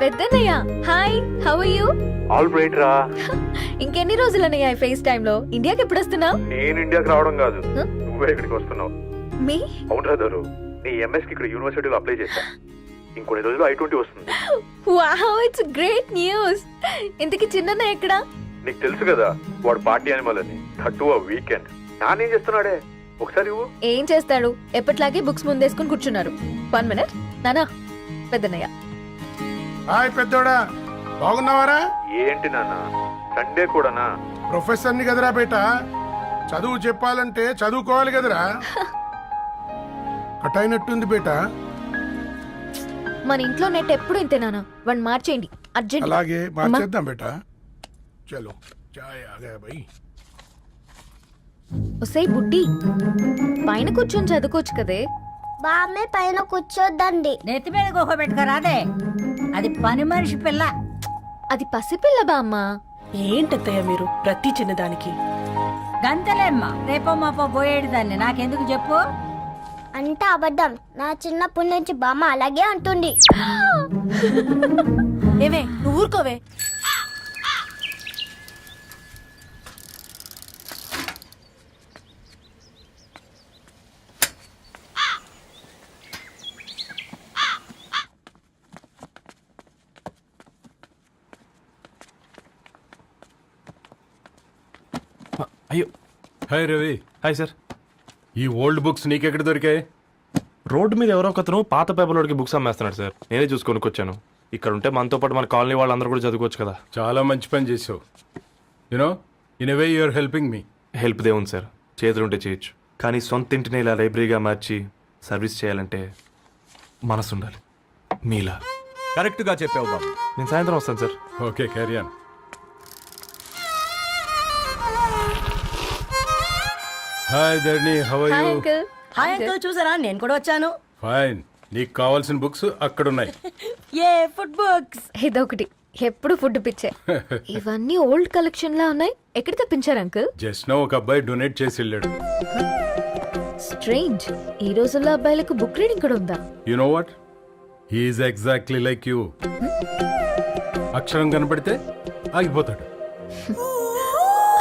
Peddannayya hi, how are you? All right రా. ఇంకెన్ని రోజులన్నయ్య face time లో? ఇండియాకి ఎప్పుడు వస్తున్నావు? నేను ఇండియాకి రావడం కాదు, నువ్వే ఇక్కడికి వస్తున్నావు. మీ అవునరా దరు, నీ ఎంఎస్ కి ఇక్కడ యూనివర్సిటీలో అప్లై చేశా. ఇంకొన్ని రోజులు I-20 వస్తుంది. Wow, it's great news. ఇంతకి చిన్నన్నయ్య ఎక్కడా? నీకు తెలుసు కదా వాడు పార్టీ అనిమల్ అని. థర్టూ వీకెండ్ నానేం చేస్తున్నాడే ఒకసారి ఇవ్వు. ఏం చేస్తాడు, ఎప్పట్లాగే బుక్స్ ముందేసుకుని కూర్చున్నారు. 1 మినిట్ నానా. పెద్దన్నయ్య హాయ్ పెద్దోడా, బాగున్నావారా? ఏంటి నాన్న సండే కూడానా? ప్రొఫెసర్ని కదరా బేటా, చదువు చెప్పాలంటే చదువుకోవాలి కదరా. కట్ అయినట్టుంది బేటా. మన ఇంట్లో నెట్ ఎప్పుడు ఇంతే నానా. 1 మార్చేయండి అర్జెంట్. అలాగే మార్చేద్దాం బేటా. చలో చాయ్ ఆగా భయ్. ఒసేయ్ బుడ్డి, పైన కూర్చొని చదువుకోవచ్చు కదే. బామ్మే పైన కూర్చోద్దండి. నెత్తి మీద గుహ పెట్టుకోరాదే, అది పని మనిషి పిల్ల. అది పసిపిల్ల బామ్మ. ఏంటత్తయ్య మీరు ప్రతి చిన్నదానికి? గంతలేమ్మా, రేపో మాపో పోయేడు దాన్ని నాకెందుకు చెప్పు. అంటే అబద్ధం. నా చిన్నప్పటి నుంచి బామ్మ అలాగే అంటుంది. ఏవే నువ్వు ఊరుకోవే. అయ్యో, హాయ్ రవి. Hi sir. ఈ ఓల్డ్ బుక్స్ నీకెక్కడ దొరికాయి? రోడ్డు మీద ఎవరో ఒకతను పాత పేపర్లోకి బుక్స్ అమ్మేస్తున్నాడు సార్. నేనే చూసుకొని వచ్చాను. ఇక్కడ ఉంటే మనతో పాటు మన కాలనీ వాళ్ళందరూ కూడా చదువుకోవచ్చు కదా. చాలా మంచి పని చేసావు. You know in a way you are helping me. Help దేవుంది సార్, చేతులుంటే చేయొచ్చు. కానీ సొంత ఇంటిని ఇలా లైబ్రరీగా మార్చి సర్వీస్ చేయాలంటే మనసు ఉండాలి. మీలా కరెక్ట్గా చెప్పావు బాబు. నేను సాయంత్రం వస్తాను sir. Okay carry on. Hi Dharni, how are hi you? Uncle. Hi uncle, చూసారా నేను కూడా వచ్చాను. ఫైన్. నీకు కావాల్సిన బుక్స్ అక్కడ ఉన్నాయి. ఏ ఫుడ్ బుక్స్? ఇదొకటి, ఎప్పుడు ఫుడ్ పిచ్చే. ఇవన్నీ ఓల్డ్ కలెక్షన్ లా ఉన్నాయి. ఎక్కడ తెప్పించారు అంకుల్? జస్ట్ నో ఒక అబ్బాయి డొనేట్ చేసి వెళ్ళాడు. స్ట్రేంజ్, ఈ రోజుల్లో అబ్బాయిలకు బుక్ రీడింగ్ కూడా ఉందా? You know what, he's exactly like you. అక్షరం కనపడితే ఆగిపోతాడు.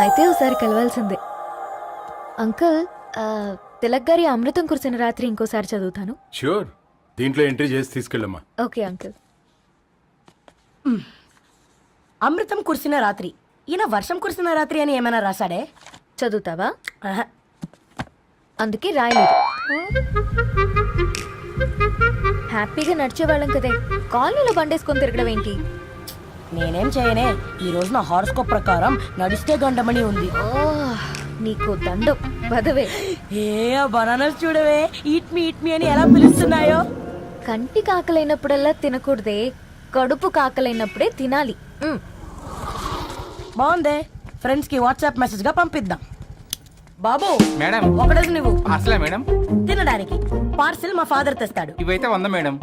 అయితే ఒకసారి కలవాల్సిందే. అంకుల్, తిలక్ గారి అమృతం కురిసిన రాత్రి ఇంకోసారి చదువుతాను. ష్యూర్, దీంట్లో ఎంట్రీ చేసి తీసుకెళ్ళమ్మా. Okay uncle. అమృతం కురిసిన రాత్రి. ఈయన వర్షం కురిసిన రాత్రి అని ఏమైనా రాశాడే? చదువుతావా? ఆహా. అందుకే రాయలేదు. హ్యాపీగా నడిచేవాళ్ళం కదే, కాలనీలో బండేసుకొని తిరగడం ఏంటి? నేనేం చేయనే, ఈ రోజు నా హారోస్కోప్ ప్రకారం నడిస్తే గండమణి ఉంది. ఓ, నీకు దండం పదవే. ఏ బనానాస్ చూడవే, ఈట్ మీ అని ఎలా పిలుస్తున్నాయో. కంటి కాకలైనప్పుడల్లా తినకూడదే, కడుపు కాకలైనప్పుడే తినాలి. బాగుందే, ఫ్రెండ్స్ కి వాట్సాప్ మెసేజ్ గా పంపిద్దాం. బాబు మేడం, ఒకటేసి నువ్వు అసలే మేడం తినడానికి పార్సిల్ మా ఫాదర్ తెస్తాడు. ఇవైతే 100 మేడం.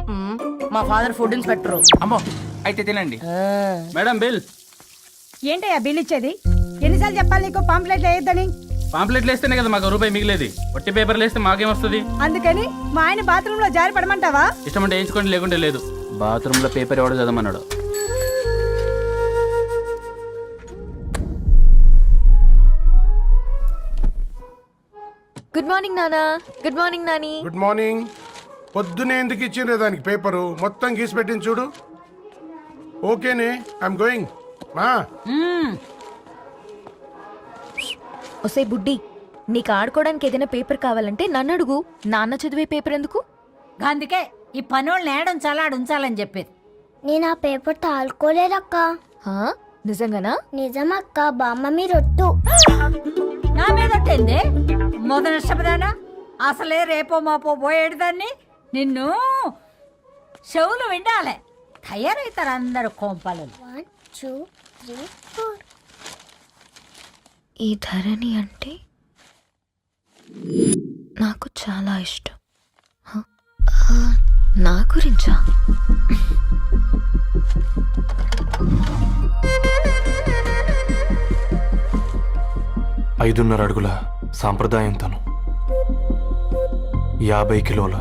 మా ఫాదర్ ఫుడ్ ఇన్స్పెక్టర్. అమ్మో, అయితే తినండి మేడం. బిల్ ఏంటయ్యా బిల్ ఇచ్చేది? ఎన్నిసార్లు చెప్పాలి నీకు పాంప్లెట్ వేయొద్దని? పాంప్లెట్లు వేస్తేనే కదా మాకు రూపాయి మిగిలేది. ఒట్టి పేపర్లు వేస్తే మాకేమొస్తుంది? అందుకని మా ఆయన బాత్రూమ్ లో జారి పడమంటావా? ఇష్టం అంటే వేయించుకోండి, లేకుంటే లేదు. బాత్రూమ్ లో పేపర్ ఎవడో చదవమన్నాడు. గుడ్ మార్నింగ్ నానా. Good morning Nani. Good morning. పొద్దునే ఎందుకు ఇచ్చిండ్రే దానికి పేపరు? మొత్తం గీసి పెట్టింది చూడు. ఓకేనే, ఐఎమ్ గోయింగ్. మా ఒసే బుడ్డి, నీకు ఆడుకోవడానికి ఏదైనా పేపర్ కావాలంటే నన్ను అడుగు. నాన్న చదివే పేపర్ ఎందుకు? అందుకే ఈ పనోళ్ళని ఏడుంచాలా ఉంచాలని చెప్పేది. నేను ఆ పేపర్ తాలుకోలేదక్క. హా, నిజంగానా? నిజమక్క, బామ్మ మీరొట్టు. నా మీద ఒట్టేంది? మొదటి నష్టపదానా? అసలే రేపో మాపో పోయేడు దాన్ని. నిన్ను చెవులు వినాలే, తయారవుతారు అందరు కోంపాలు. 1 2 3 4. ఈ ధరణి అంటే నాకు చాలా ఇష్టం. నా గురించా? ఐదున్నర అడుగుల సాంప్రదాయం తను, 50 కిలోల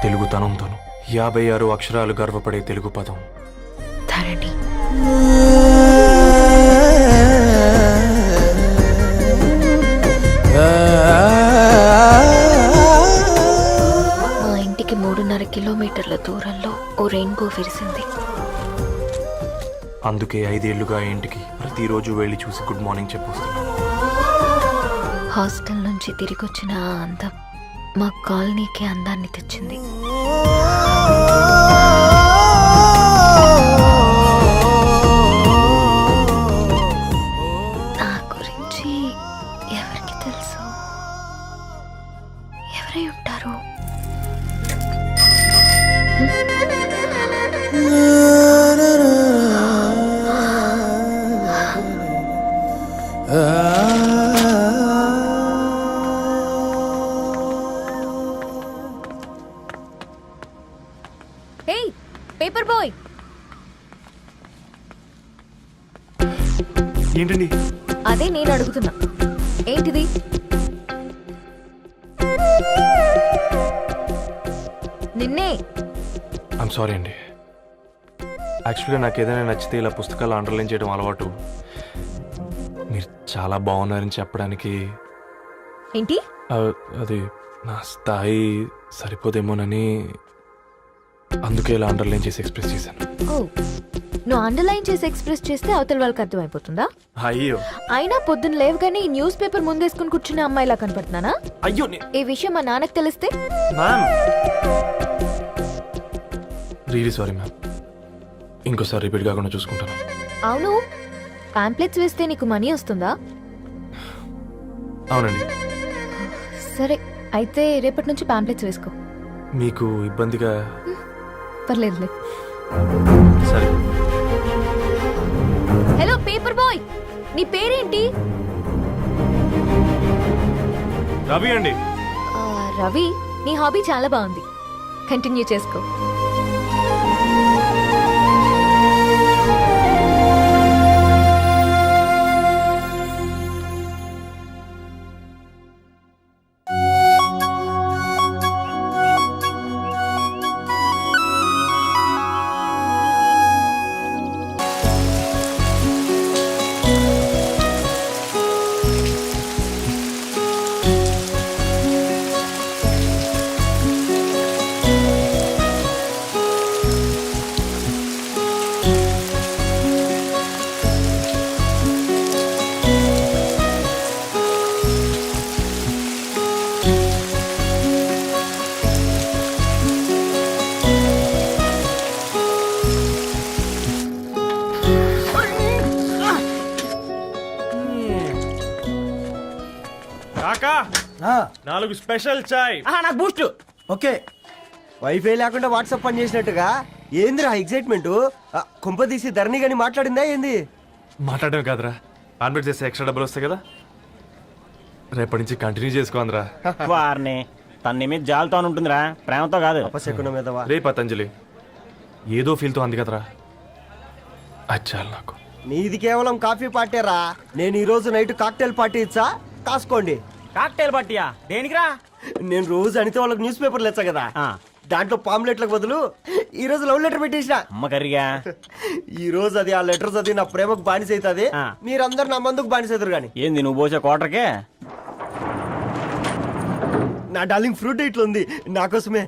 తెలుగుతనంతోను 56 అక్షరాలు గర్వపడే తెలుగు పదం ధరణి. మా ఇంటికి 3.5 కిలోమీటర్ల దూరంలో ఓ రెయిన్బో విరిసింది. అందుకే 5 ఏళ్లుగా ఇంటికి ప్రతిరోజు వెళ్ళి చూసి గుడ్ మార్నింగ్ చెప్పొస్తున్నాను. హాస్టల్ నుంచి తిరిగొచ్చిన ఆ అందం మా కాలనీకి అందాన్ని తెచ్చింది. నా గురించి ఎవరికి తెలుసు? ఎవరై ఉంటారు? హే పేపర్ బాయ్, ఏంటండి? అదే నేను అడుగుతున్నా, ఏంటిది? నిన్నే. ఐమ్ సారీ అండి. యాక్చువల్గా నాకు ఏదైనా నచ్చితే ఇలా పుస్తకాలు అండర్లైన్ చేయడం అలవాటు. మీరు చాలా బాగున్నారని చెప్పడానికి ఏంటి? అది నా స్థాయి సరిపోదేమోనని అందుకే ఇలా అండర్లైన్ చేసి ఎక్స్ప్రెస్ చేశాను. ఓ, నువ్వు అండర్లైన్ చేసి ఎక్స్ప్రెస్ చేస్తే అవతల వాళ్ళకి అర్థమైపోతుందా? అయ్యో అయినా పొద్దున్న లేవగానే ఈ న్యూస్ పేపర్ ముందేసుకుని కూర్చునే అమ్మాయిలా కనపడుతున్నానా? అయ్యో ఈ విషయం మా నాన్నకి తెలిస్తే? Ma'am really sorry ma'am. ఇంకోసారి రిపీట్ కాకుండా చూసుకుంటాను. అవును, పాంప్లెట్స్ వేస్తే నీకు మనీ వస్తుందా? అవునండి. సరే అయితే రేపటి నుంచి పాంప్లెట్స్ వేసుకో. మీకు ఇబ్బందిగా? పర్లేదులే. సరే. హలో పేపర్ బాయ్, నీ పేరేంటి? రవి అండి. రవి, నీ హాబీ చాలా బాగుంది, కంటిన్యూ చేసుకో. కాకా 4 స్పెషల్ చాయ్. నాకు బూస్ట్. ఓకే, వైఫై లేకుండా వాట్సాప్ పని చేసినట్టుగా ఏందిరా ఎగ్జైట్మెంట్? కుంప తీసి ధరణి గాని మాట్లాడిందా ఏంది? మాట్లాడడం కాదురా, కాన్వర్ట్ చేస్తే ఎక్స్ట్రా డబ్బులు వస్తాయి కదా, రేపటి నుంచి కంటిన్యూ చేసుకోందిరా. వారిని తన మీద జాలతో ఉంటుందిరా, ప్రేమతో కాదు. అపశకునం మీదవా? రే పతంజలి, ఏదో ఫీల్తో అంది కదరా, అచ్చాలి నాకు. నీది కేవలం కాఫీ పార్టీరా. నేను ఈ రోజు నైట్ కాక్టైల్ పార్టీ ఇచ్చా, కాసుకోండి. కాక్టైల్ పట్టియా దేనికిరా? నేను రోజు అనితే వాళ్ళకి న్యూస్ పేపర్లు ఇచ్చా కదా, ఆ. దాంట్లో పాంప్లెట్లకు బదులు ఈ రోజు లవ్ లెటర్ పెట్టేసిన. అమ్మ కర్రీగా. ఈ రోజు అది ఆ లెటర్ చదివి నా ప్రేమకు బానిస అవుతుంది. ఆ. మీరందరు నా మందుకు బానిస అవుతారు కానీ. ఏంది నువ్వు పోసే కోటర్కే? నా డార్లింగ్ ఫ్రూట్ ఇట్లా ఉంది నా కోసమే.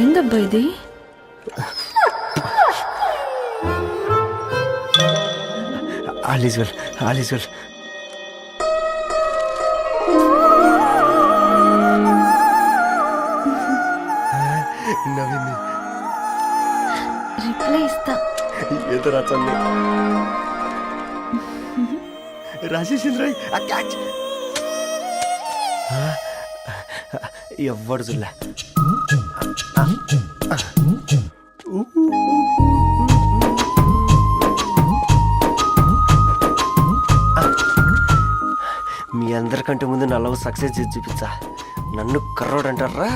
ఏందబ్బా ఇది? All is well, all is well. నవ్వింది. రిప్లై ఇస్తా. ఏదో రచండి రాజేసింద్ర క్యాచ్. ఎవ్వడు జుల్లా. మీ అందరికంటే ముందు నా లవ్ సక్సెస్ చేసి చూపించా. నన్ను కర్రోడు అంటారా,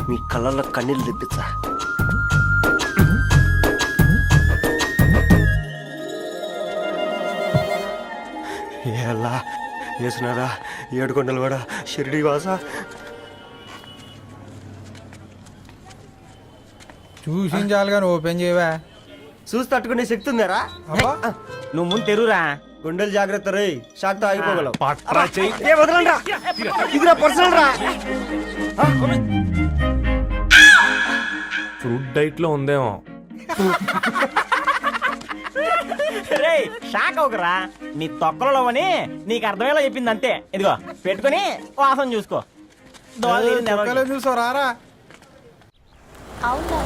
మీ కళ్ళల్లో కన్నీళ్ళు తెప్పించా. వేసినారా ఏడుకొండలు కూడా షిరిడి వాస చూసించాలి కానీ ఓపెన్ చేయవా చూసి తట్టుకునే శక్తి ఉందారా నువ్వు ముందు తెరురా గుండెలు జాగ్రత్త రే షాక్ తో ఆగిపోగలవు పట్రా చెయ్యి. ఏ వదలండి రా. ఇది నా పర్సనల్ రా ఫ్రూట్ డైట్ లో ఉందేమో. రే షాక్ అవకరా నీ తొక్కలలో అని నీకు అర్థమయ్యేలా చెప్పింది అంతే. ఇదిగో పెట్టుకొని వాసన చూసుకో. చూసారా అవునా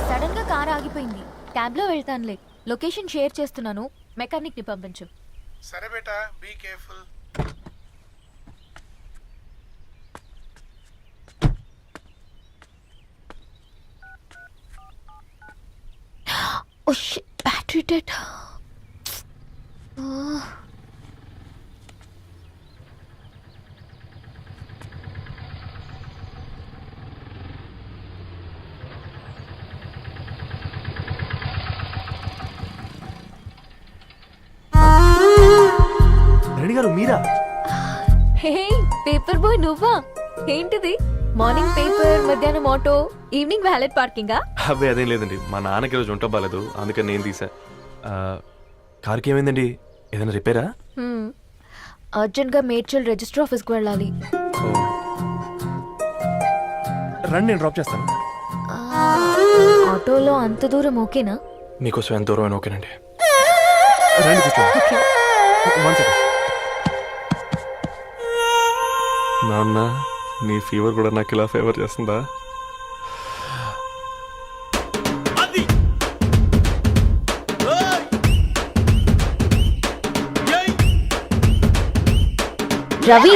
సడన్ గా కార్ ఆగిపోయింది. క్యాబ్ లో వెళ్తానులే. లొకేషన్ షేర్ చేస్తున్నాను, మెకానిక్ ని పంపించు. సరే బేటా be careful. Oh shit, battery dead. Reddy garu మీరా? హే పేపర్ బాయ్ నువ్వా? ఏంటిది? మార్నింగ్ పేపర్, మధ్యాహ్నం ఆటో, ఈవినింగ్ వ్యాలెట్ పార్కింగా? అబ్బే అదేం లేదండి, మా నాన్నకి రోజు ఉంట బాగాలేదు, అందుకని నేను తీసా. కార్కి ఏమైందండి? ఏదైనా రిపేరా? అర్జెంట్ గా మేడ్చల్ రిజిస్టర్ ఆఫీస్ కు వెళ్ళాలి. రండి నేను డ్రాప్ చేస్తాను. ఆటోలో అంత దూరం ఓకేనా? మీకోసం ఎంత దూరం అయినా ఓకేనండి. రండి కూర్చోండి. One second. నాన్న నీ ఫీవర్ కూడా నాకు ఇలా ఫేవర్ చేస్తుందా? రవి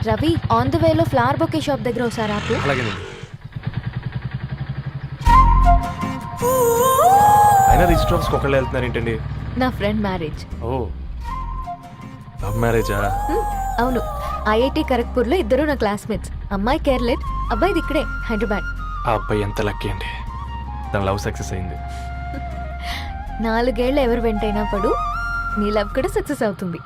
రవి ఆన్ ద వేలో ఫ్లవర్ బొకే షాప్ దగ్గర ఒకసారి ఆపు. అలాగేనండి. అయినా రిజిస్టర్ ఆఫీస్కి ఒకళ్ళు వెళ్తున్నారు ఏంటండి? నా ఫ్రెండ్ మ్యారేజ్. ఓ లవ్ మ్యారేజా? అవును, ఐఐటి ఖరగ్పూర్ లో ఇద్దరు నా క్లాస్మేట్స్. అమ్మాయి కేర్లెట్, అబ్బాయిది ఇక్కడే హైదరాబాద్. ఆ అబ్బాయి ఎంత లక్కీ అండి, తన లవ్ సక్సెస్ అయింది. 4 ఏళ్ళు ఎవరు వెంటైనా పడు, నీ లవ్ కూడా సక్సెస్ అవుతుంది.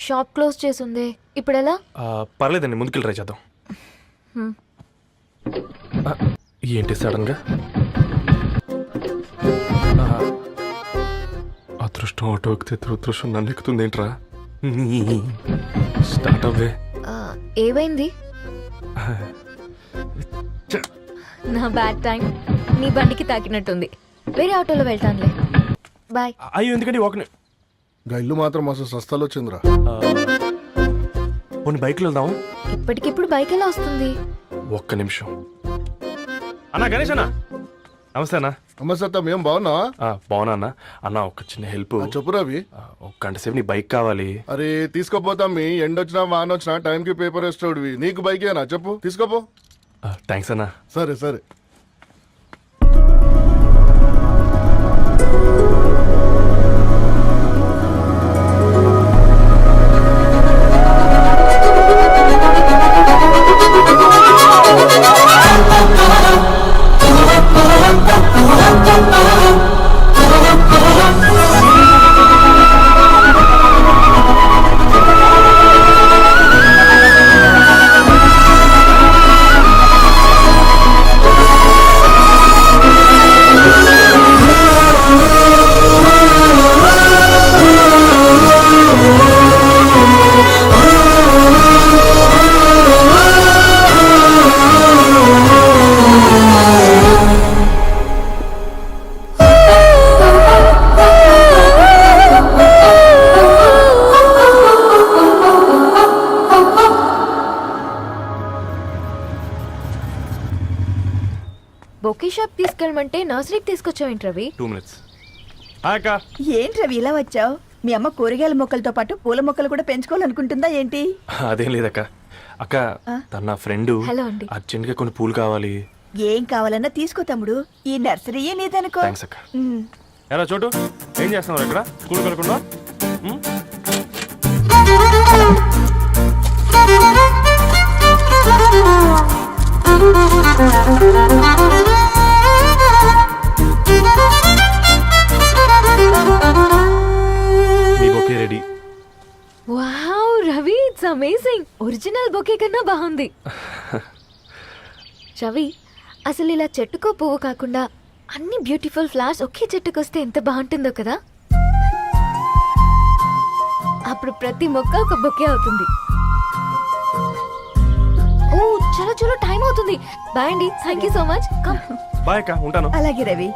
షాప్ క్లోజ్ చేసిందే, ఇప్పుడు ఎలా? పర్లేదండి, ముందుకెళ్ళి ట్రై చేద్దాం. ఏంటి సడన్ గా? అదృష్టం ఆటో ఎక్కితే దురదృష్టం నన్ను ఎక్కుతుంది ఏంట్రా? స్టార్ట్ అవ్వే. ఏమైంది? నా బ్యాడ్ టైం నీ బండికి తాకినట్టుంది. వేరే ఆటోలో వెళ్తానులే, బాయ్. అయ్యో ఎందుకండి ఒక ఇల్లు మాత్రం అసలు సస్తాలో వచ్చిందిరా. కొన్ని బైక్లో వెళ్దాం. ఇప్పటికిప్పుడు బైక్ ఎలా వస్తుంది? ఒక్క నిమిషం. అన్నా గణేష్ అన్నా, నమస్తే అన్నా. అమ్మ సత్తం ఏం బాగున్నావా? బాగున్నా అన్న. అన్న ఒక చిన్న హెల్ప్. చెప్పు రవి. ఒక గంట సేపు నీ బైక్ కావాలి. అరే తీసుకోపోతాం, మీ ఎండొచ్చినా వానొచ్చినా టైంకి పేపర్ వేస్తాడువి. నీకు బైకేనా చెప్పు, తీసుకోపో. థ్యాంక్స్ అన్నా. సరే సరే. బొకే షాప్ తీసుకెళ్ళమంటే నర్సరీకి తీసుకొచ్చావేంటి రవి? 2 minutes. ఏంటి రవి ఇలా వచ్చావు? మీ అమ్మ కూరగాయల మొక్కలతో పాటు పూల మొక్కలు కూడా పెంచుకోవాలనుకుంటుందా ఏంటి? అదేం లేదక్క. అక్క తన నా ఫ్రెండ్ హలో అండి. అర్జెంట్ గా కొన్ని పూలు కావాలి. ఏం కావాలన్నా తీసుకో తమ్ముడు, ఈ నర్సరీయే నీదనుకో. థ్యాంక్స్ అక్క. ఎలా చోటు ఏం చేస్తున్నావు ఇక్కడ? స్కూల్ వెళ్ళకుండా? మీ bouquet ready. Wow Ravi, it's amazing. Original bouquet కన్నా బాగుంది. రవి, అసలు ఇలా చెట్టుకో పువ్వు కాకుండా అన్ని బ్యూటిఫుల్ ఫ్లవర్స్ ఒకే చెట్టుకు వస్తే ఎంత బాగుంటుందో కదా. అప్పుడు ప్రతి మొక్క ఒక బొకే అవుతుంది. ఓ చలో చలో, టైం అవుతుంది. బాయ్ అండి, thank you so much. Come. Bye అక్క, ఉంటాను. అలాగే రవి.